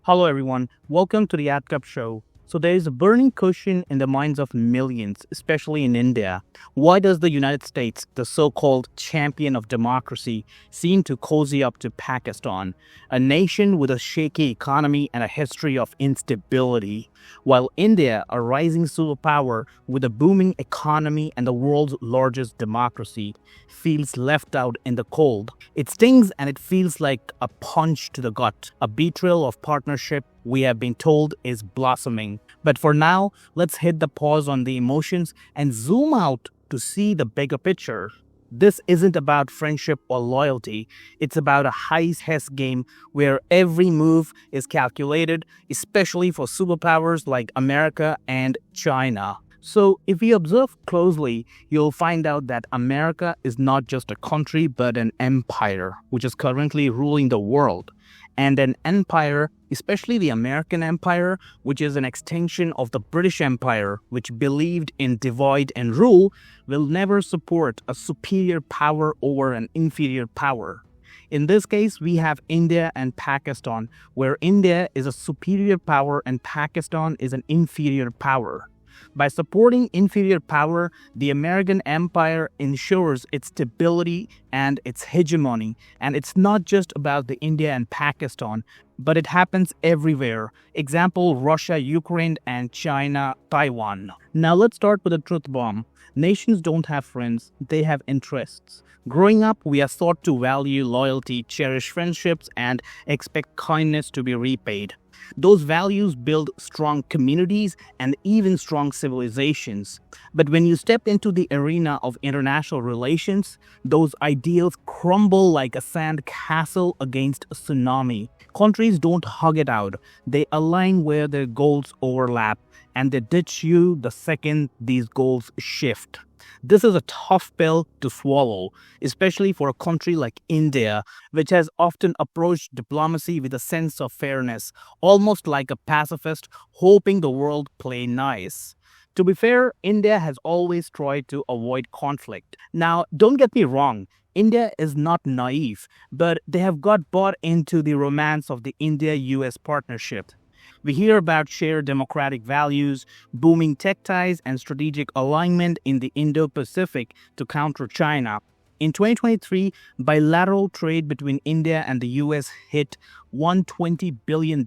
Hello, everyone. Welcome to the Adkup Show. So, there is a burning question in the minds of millions, especially in India. Why does the United States, the so called champion of democracy, seem to cozy up to Pakistan, a nation with a shaky economy and a history of instability, while India, a rising superpower with a booming economy and the world's largest democracy, feels left out in the cold? It stings and it feels like a punch to the gut, a betrayal of partnership we have been told is blossoming. But for now, let's hit the pause on the emotions and zoom out to see the bigger picture. This isn't about friendship or loyalty. It's about a high-stakes game where every move is calculated, especially for superpowers like America and China. So, if you observe closely, you'll find out that America is not just a country but an empire, which is currently ruling the world. And an empire, especially the American Empire, which is an extension of the British Empire, which believed in divide and rule, will never support a superior power over an inferior power. In this case, we have India and Pakistan, where India is a superior power and Pakistan is an inferior power. By supporting inferior power, the American empire ensures its stability and its hegemony. And it's not just about the India and Pakistan, but it happens everywhere. Example, Russia, Ukraine, and China, Taiwan. Now let's start with a truth bomb. Nations don't have friends, they have interests. Growing up, we are taught to value loyalty, cherish friendships, and expect kindness to be repaid. Those values build strong communities and even strong civilizations. But when you step into the arena of international relations, those ideals crumble like a sand castle against a tsunami. Countries don't hug it out, they align where their goals overlap, and they ditch you the second these goals shift. This is a tough pill to swallow, especially for a country like India, which has often approached diplomacy with a sense of fairness, almost like a pacifist hoping the world play nice. To be fair, India has always tried to avoid conflict. Now, don't get me wrong, India is not naive, but they have got bought into the romance of the India-U.S. partnership. We hear about shared democratic values, booming tech ties, and strategic alignment in the Indo-Pacific to counter China. In 2023, bilateral trade between India and the US hit $120 billion,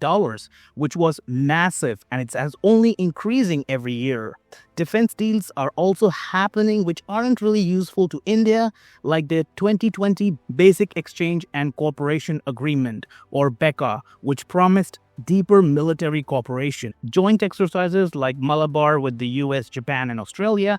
which was massive, and it's as only increasing every year. Defense deals are also happening which aren't really useful to India, like the 2020 Basic Exchange and Cooperation Agreement, or BECA, which promised deeper military cooperation. Joint exercises like Malabar with the US, Japan, and Australia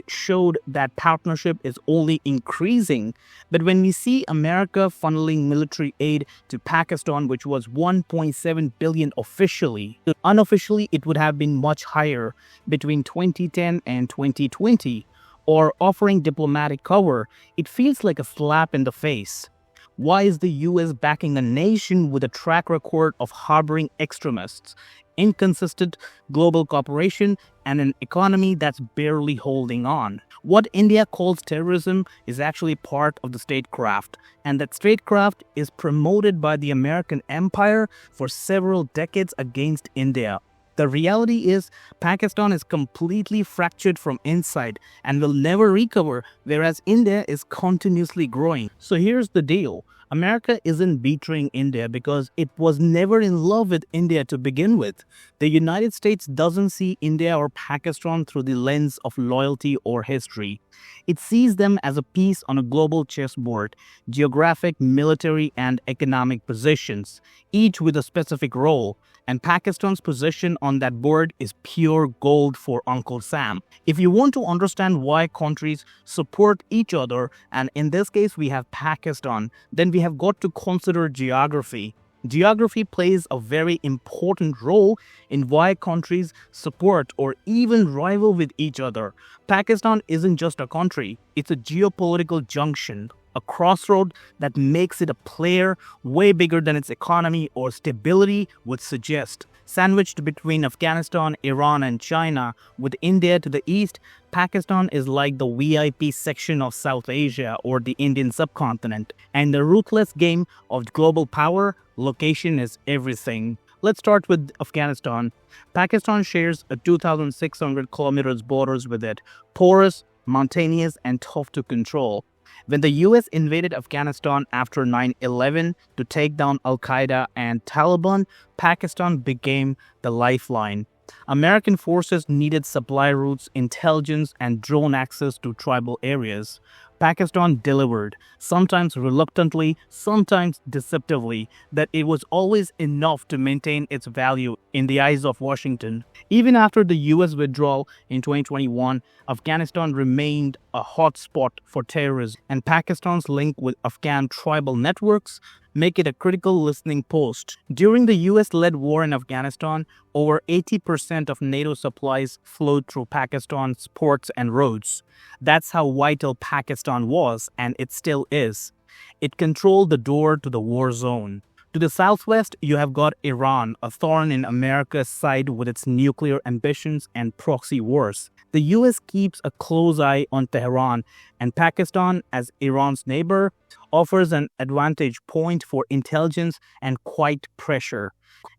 showed that partnership is only increasing. But when we see America funneling military aid to Pakistan, which was $1.7 billion officially, unofficially it would have been much higher between 2010 and 2020, or offering diplomatic cover, it feels like a slap in the face. Why is the US backing a nation with a track record of harboring extremists, inconsistent global cooperation, and an economy that's barely holding on? What India calls terrorism is actually part of the statecraft, and that statecraft is promoted by the American empire for several decades against India. The reality is, Pakistan is completely fractured from inside and will never recover, whereas India is continuously growing. So here's the deal. America isn't betraying India because it was never in love with India to begin with. The United States doesn't see India or Pakistan through the lens of loyalty or history. It sees them as a piece on a global chessboard, geographic, military, and economic positions, each with a specific role. And Pakistan's position on that board is pure gold for Uncle Sam. If you want to understand why countries support each other, and in this case we have Pakistan, then we have got to consider geography. Geography plays a very important role in why countries support or even rival with each other. Pakistan isn't just a country, it's a geopolitical junction, a crossroad that makes it a player way bigger than its economy or stability would suggest. Sandwiched between Afghanistan, Iran, and China, with India to the east, Pakistan is like the VIP section of South Asia or the Indian subcontinent. And the ruthless game of global power, location is everything. Let's start with Afghanistan. Pakistan shares a 2,600 kilometers borders with it, porous, mountainous, and tough to control. When the US invaded Afghanistan after 9/11 to take down Al Qaeda and Taliban, Pakistan became the lifeline. American forces needed supply routes, intelligence, and drone access to tribal areas. Pakistan delivered, sometimes reluctantly, sometimes deceptively, that it was always enough to maintain its value in the eyes of Washington. Even after the US withdrawal in 2021, Afghanistan remained a hotspot for terrorism, and Pakistan's link with Afghan tribal networks make it a critical listening post. During the US-led war in Afghanistan, over 80% of NATO supplies flowed through Pakistan's ports and roads. That's how vital Pakistan was, and it still is. It controlled the door to the war zone. To the southwest, you have got Iran, a thorn in America's side with its nuclear ambitions and proxy wars. The US keeps a close eye on Tehran, and Pakistan, as Iran's neighbor, offers an advantage point for intelligence and quiet pressure.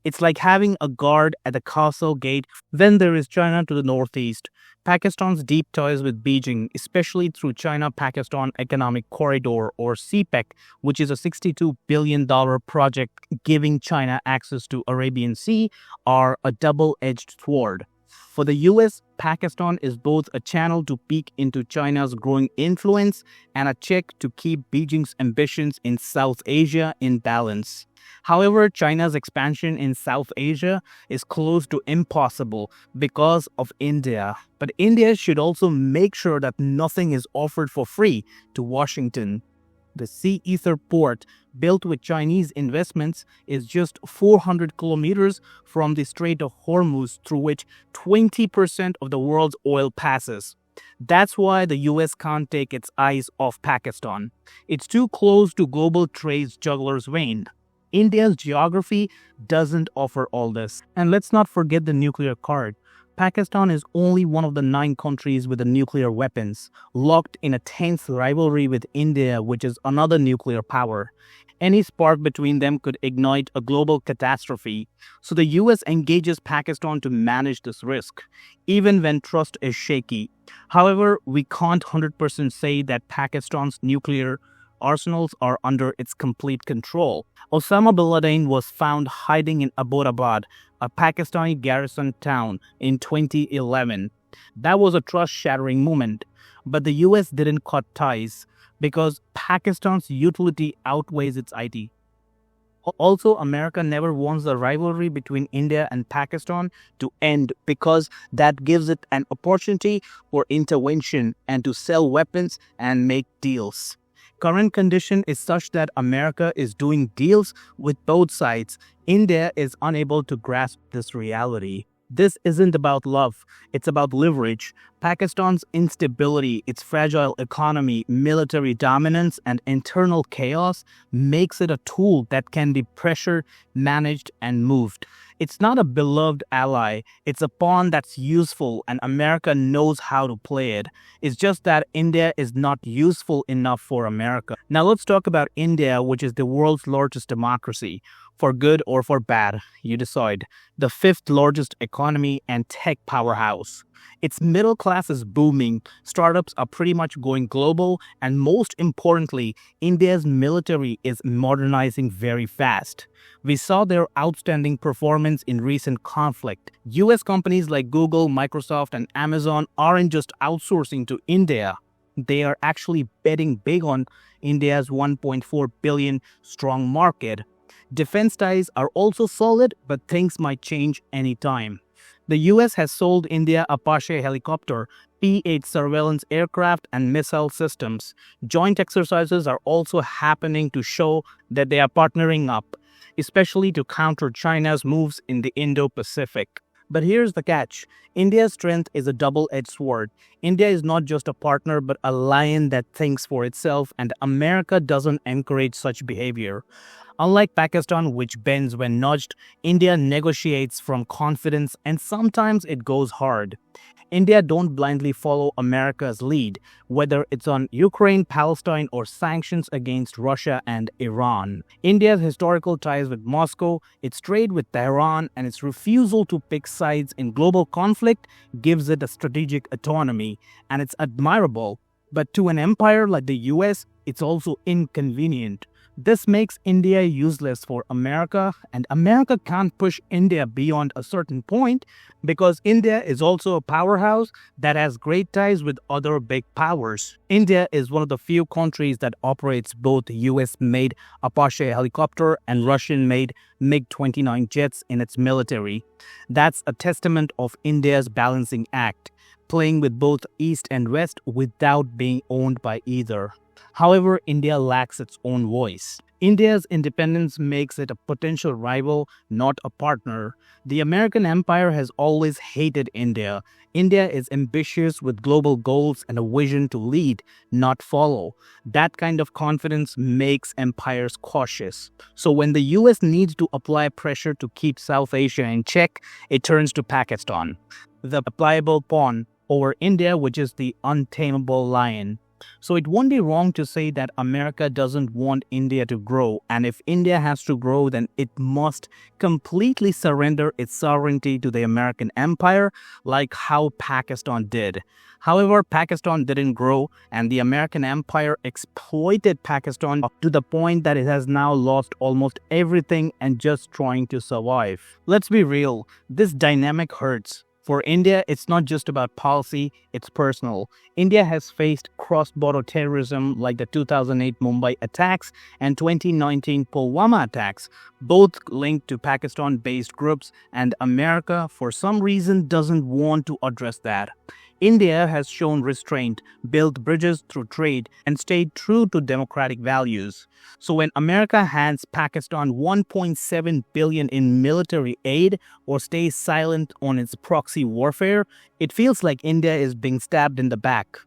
It's like having a guard at the castle gate when there is China to the northeast. Pakistan's deep ties with Beijing, especially through China-Pakistan Economic Corridor or CPEC, which is a $62 billion project giving China access to Arabian Sea, are a double-edged sword. For the US, Pakistan is both a channel to peek into China's growing influence and a check to keep Beijing's ambitions in South Asia in balance. However, China's expansion in South Asia is close to impossible because of India. But India should also make sure that nothing is offered for free to Washington. The Sea Ether port, built with Chinese investments, is just 400 kilometers from the Strait of Hormuz, through which 20% of the world's oil passes. That's why the US can't take its eyes off Pakistan. It's too close to global trade's juggler's vein. India's geography doesn't offer all this. And let's not forget the nuclear card. Pakistan is only one of the 9 countries with the nuclear weapons, locked in a tense rivalry with India, which is another nuclear power. Any spark between them could ignite a global catastrophe. So the US engages Pakistan to manage this risk, even when trust is shaky. However, we can't 100% say that Pakistan's nuclear arsenals are under its complete control. Osama bin Laden was found hiding in Abbottabad, a Pakistani garrison town, in 2011. That was a trust-shattering moment, but the US didn't cut ties because Pakistan's utility outweighs its IT. Also, America never wants the rivalry between India and Pakistan to end because that gives it an opportunity for intervention and to sell weapons and make deals. Current condition is such that America is doing deals with both sides. India is unable to grasp this reality. This isn't about love, it's about leverage. Pakistan's instability, its fragile economy, military dominance, and internal chaos makes it a tool that can be pressured, managed, and moved. It's not a beloved ally, it's a pawn that's useful, and America knows how to play it. It's just that India is not useful enough for America. Now let's talk about India, which is the world's largest democracy. For good or for bad, you decide. The 5th largest economy and tech powerhouse. Its middle class is booming, startups are pretty much going global, and most importantly, India's military is modernizing very fast. We saw their outstanding performance in recent conflict. US companies like Google, Microsoft, and Amazon aren't just outsourcing to India. They are actually betting big on India's 1.4 billion strong market. Defense ties are also solid, but things might change anytime. The US has sold India Apache helicopter, P-8 surveillance aircraft, and missile systems. Joint exercises are also happening to show that they are partnering up, especially to counter China's moves in the Indo-Pacific. But here's the catch. India's strength is a double-edged sword. India is not just a partner but a lion that thinks for itself, and America doesn't encourage such behavior. Unlike Pakistan, which bends when nudged, India negotiates from confidence and sometimes it goes hard. India don't blindly follow America's lead, whether it's on Ukraine, Palestine, or sanctions against Russia and Iran. India's historical ties with Moscow, its trade with Tehran, and its refusal to pick sides in global conflict gives it a strategic autonomy, and it's admirable. But to an empire like the US, it's also inconvenient. This makes India useless for America, and America can't push India beyond a certain point because India is also a powerhouse that has great ties with other big powers. India is one of the few countries that operates both US-made Apache helicopter and Russian-made MiG-29 jets in its military. That's a testament of India's balancing act, playing with both East and West without being owned by either. However, India lacks its own voice. India's independence makes it a potential rival, not a partner. The American empire has always hated India. India is ambitious with global goals and a vision to lead, not follow. That kind of confidence makes empires cautious. So when the US needs to apply pressure to keep South Asia in check, it turns to Pakistan, the pliable pawn over India, which is the untamable lion. So it won't be wrong to say that America doesn't want India to grow, and if India has to grow, then it must completely surrender its sovereignty to the American empire, like how Pakistan did. However, Pakistan didn't grow, and the American empire exploited Pakistan to the point that it has now lost almost everything and just trying to survive. Let's be real, this dynamic hurts. For India, it's not just about policy, it's personal. India has faced cross-border terrorism like the 2008 Mumbai attacks and 2019 Pulwama attacks, both linked to Pakistan-based groups, and America, for some reason, doesn't want to address that. India has shown restraint, built bridges through trade, and stayed true to democratic values. So when America hands Pakistan $1.7 billion in military aid or stays silent on its proxy warfare, it feels like India is being stabbed in the back.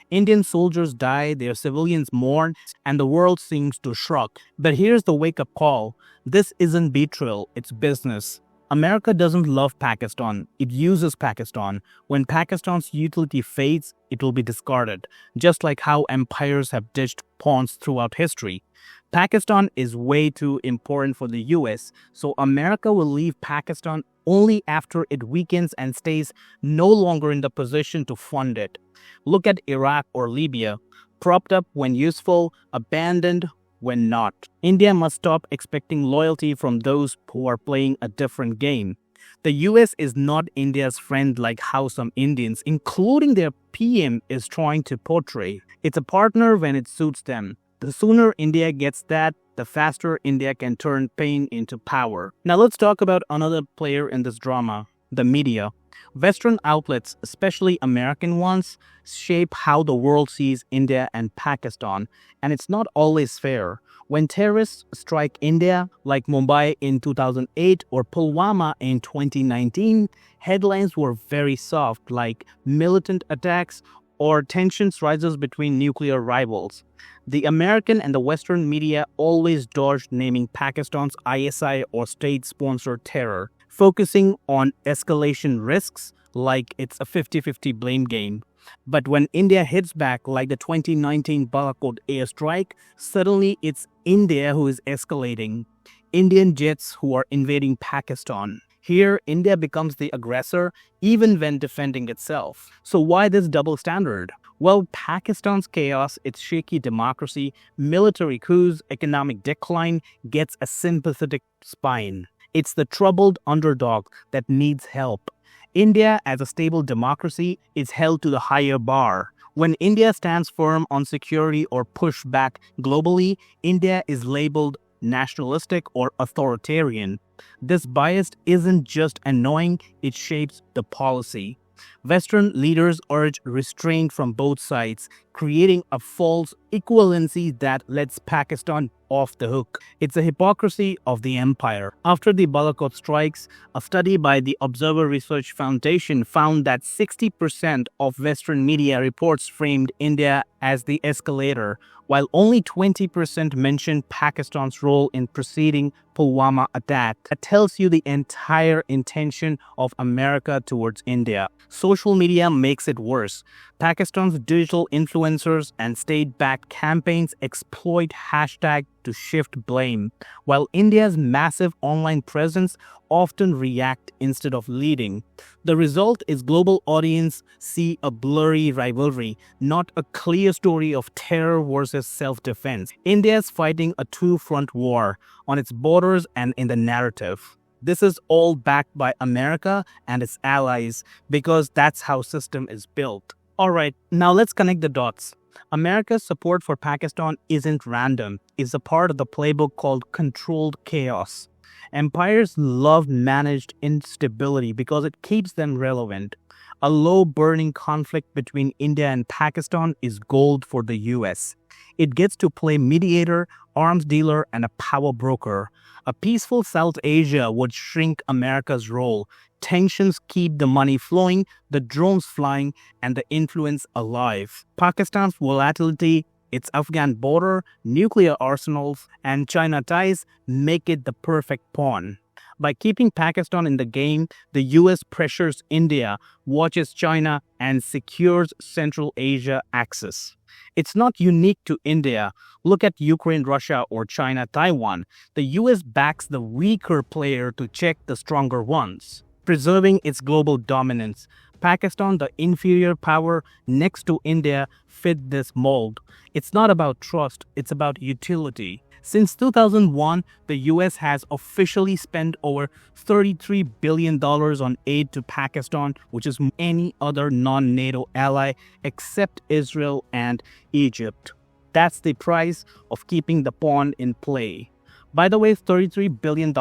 Indian soldiers die, their civilians mourn, and the world seems to shrug. But here's the wake-up call. This isn't betrayal, it's business. America doesn't love Pakistan, it uses Pakistan. When Pakistan's utility fades, it will be discarded, just like how empires have ditched pawns throughout history. Pakistan is way too important for the US, so America will leave Pakistan only after it weakens and stays no longer in the position to fund it. Look at Iraq or Libya, propped up when useful, abandoned when not. India must stop expecting loyalty from those who are playing a different game. The US is not India's friend like how some Indians, including their PM, is trying to portray. It's a partner when it suits them. The sooner India gets that, the faster India can turn pain into power. Now let's talk about another player in this drama, the media. Western outlets, especially American ones, shape how the world sees India and Pakistan, and it's not always fair. When terrorists strike India, like Mumbai in 2008 or Pulwama in 2019, headlines were very soft, like militant attacks or tensions rises between nuclear rivals. The American and the Western media always dodged naming Pakistan's ISI or state-sponsored terror, focusing on escalation risks like it's a 50-50 blame game. But when India hits back like the 2019 Balakot airstrike, suddenly it's India who is escalating. Indian jets who are invading Pakistan. Here, India becomes the aggressor even when defending itself. So why this double standard? Well, Pakistan's chaos, its shaky democracy, military coups, economic decline gets a sympathetic spine. It's the troubled underdog that needs help. India, as a stable democracy, is held to the higher bar. When India stands firm on security or push back globally, India is labeled nationalistic or authoritarian. This bias isn't just annoying, it shapes the policy. Western leaders urge restraint from both sides, creating a false equivalency that lets Pakistan off the hook. It's a hypocrisy of the empire. After the Balakot strikes, a study by the Observer Research Foundation found that 60% of Western media reports framed India as the escalator, while only 20% mentioned Pakistan's role in preceding Pulwama attack. That tells you the entire intention of America towards India. Social media makes it worse. Pakistan's digital influencers and state-backed campaigns exploit hashtag to shift blame, while India's massive online presence often react instead of leading. The result is global audience see a blurry rivalry, not a clear story of terror versus self-defense. India is fighting a two-front war on its borders and in the narrative. This is all backed by America and its allies because that's how system is built. Alright, now let's connect the dots. America's support for Pakistan isn't random. It's a part of the playbook called controlled chaos. Empires love managed instability because it keeps them relevant. A low-burning conflict between India and Pakistan is gold for the U.S. It gets to play mediator, arms dealer, and a power broker. A peaceful South Asia would shrink America's role. Tensions keep the money flowing, the drones flying, and the influence alive. Pakistan's volatility, its Afghan border, nuclear arsenals, and China ties make it the perfect pawn. By keeping Pakistan in the game, the US pressures India, watches China, and secures Central Asia access. It's not unique to India. Look at Ukraine, Russia, or China, Taiwan. The US backs the weaker player to check the stronger ones, preserving its global dominance. Pakistan, the inferior power next to India, fit this mold. It's not about trust, it's about utility. Since 2001, the US has officially spent over $33 billion on aid to Pakistan, which is any other non-NATO ally except Israel and Egypt. That's the price of keeping the pawn in play. By the way, $33 billion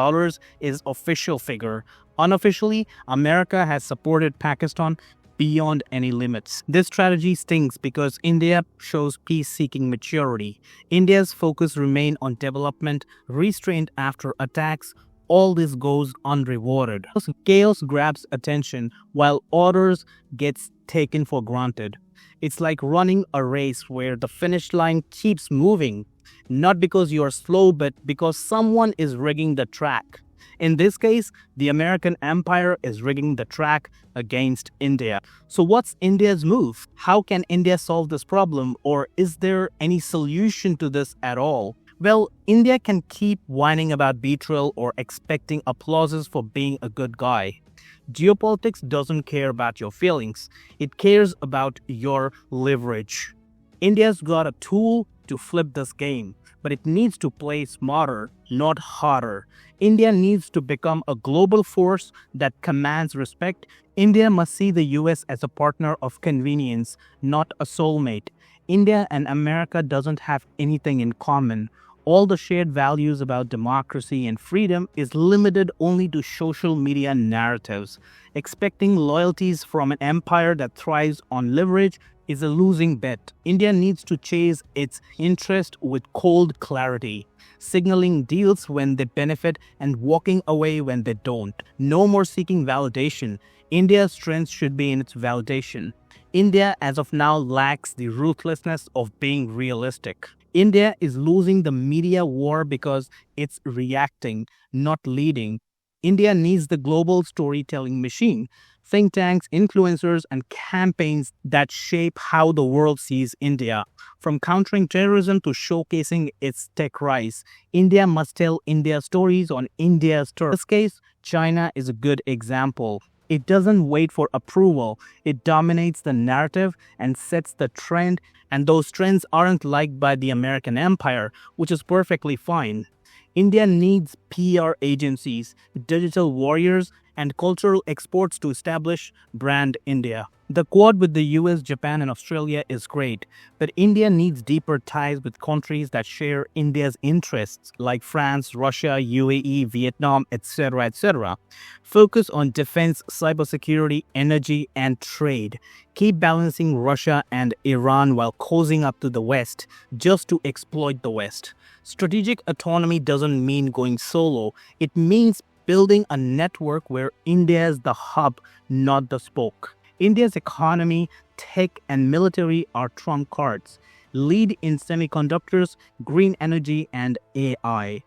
is official figure. Unofficially, America has supported Pakistan beyond any limits. This strategy stings because India shows peace-seeking maturity. India's focus remains on development, restraint after attacks. All this goes unrewarded. Chaos grabs attention while orders gets taken for granted. It's like running a race where the finish line keeps moving, not because you are slow, but because someone is rigging the track. In this case, the American empire is rigging the track against India. So what's India's move? How can India solve this problem, or is there any solution to this at all? Well, India can keep whining about betrayal or expecting applauses for being a good guy. Geopolitics doesn't care about your feelings. It cares about your leverage. India's got a tool to flip this game, but it needs to play smarter, not harder. India needs to become a global force that commands respect. India must see the US as a partner of convenience, not a soulmate. India and America doesn't have anything in common. All the shared values about democracy and freedom is limited only to social media narratives. Expecting loyalties from an empire that thrives on leverage is a losing bet. India needs to chase its interest with cold clarity, signaling deals when they benefit and walking away when they don't. No more seeking validation. India's strength should be in its validation. India, as of now, lacks the ruthlessness of being realistic. India is losing the media war because it's reacting, not leading. India needs the global storytelling machine, think tanks, influencers, and campaigns that shape how the world sees India. From countering terrorism to showcasing its tech rise, India must tell India stories on India's turf. In this case, China is a good example. It doesn't wait for approval. It dominates the narrative and sets the trend, and those trends aren't liked by the American empire, which is perfectly fine. India needs PR agencies, digital warriors, and cultural exports to establish brand India. The Quad with the US, Japan, and Australia is great, but India needs deeper ties with countries that share India's interests like France, Russia, UAE, Vietnam, etc. etc. Focus on defense, cybersecurity, energy, and trade. Keep balancing Russia and Iran while cozying up to the West just to exploit the West. Strategic autonomy doesn't mean going solo, it means building a network where India is the hub, not the spoke. India's economy, tech, and military are trump cards. Lead in semiconductors, green energy, and AI.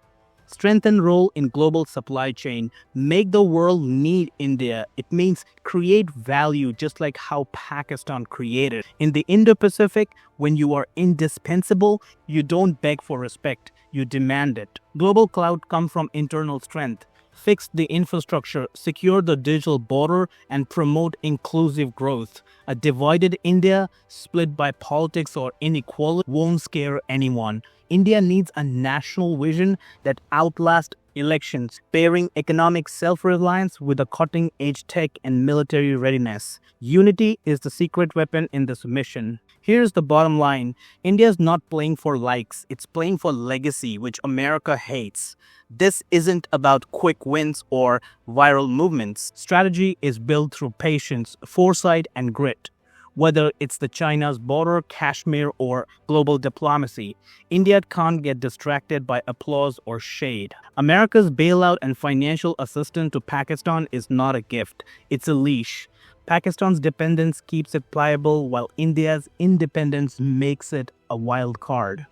Strengthen role in global supply chain. Make the world need India. It means create value just like how Pakistan created. In the Indo-Pacific, when you are indispensable, you don't beg for respect, you demand it. Global clout comes from internal strength. Fix the infrastructure, secure the digital border, and promote inclusive growth. A divided India, split by politics or inequality, won't scare anyone. India needs a national vision that outlasts elections, pairing economic self-reliance with a cutting-edge tech and military readiness. Unity is the secret weapon in this mission. Here's the bottom line. India is not playing for likes, it's playing for legacy, which America hates. This isn't about quick wins or viral movements. Strategy is built through patience, foresight, and grit. Whether it's the China's border, Kashmir, or global diplomacy, India can't get distracted by applause or shade. America's bailout and financial assistance to Pakistan is not a gift, it's a leash. Pakistan's dependence keeps it pliable, while India's independence makes it a wild card.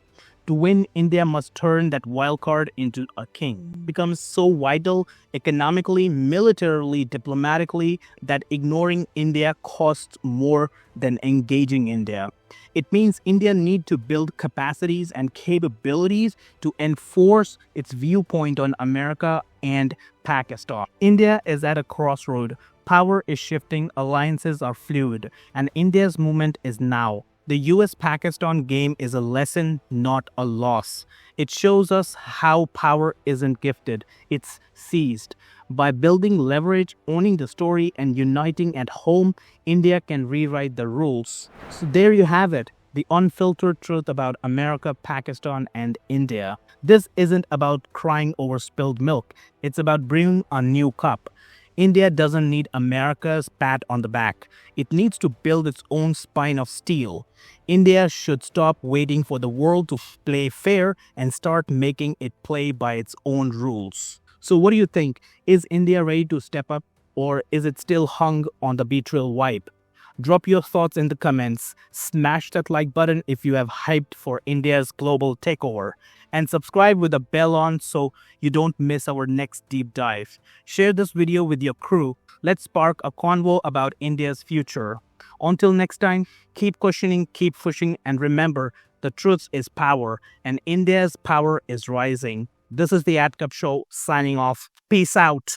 To win, India must turn that wild card into a king. It becomes so vital economically, militarily, diplomatically that ignoring India costs more than engaging India. It means India needs to build capacities and capabilities to enforce its viewpoint on America and Pakistan. India is at a crossroad. Power is shifting, alliances are fluid, and India's movement is now. The US-Pakistan game is a lesson, not a loss. It shows us how power isn't gifted, it's seized. By building leverage, owning the story, and uniting at home, India can rewrite the rules. So there you have it, the unfiltered truth about America, Pakistan, and India. This isn't about crying over spilled milk, it's about brewing a new cup. India doesn't need America's pat on the back. It needs to build its own spine of steel. India should stop waiting for the world to play fair and start making it play by its own rules. So what do you think? Is India ready to step up, or is it still hung on the betrayal vibe? Drop your thoughts in the comments, smash that like button if you have hyped for India's global takeover, and subscribe with the bell on so you don't miss our next deep dive. Share this video with your crew. Let's spark a convo about India's future. Until next time, keep questioning, keep pushing, and remember, the truth is power, and India's power is rising. This is the Adkup Show signing off. Peace out.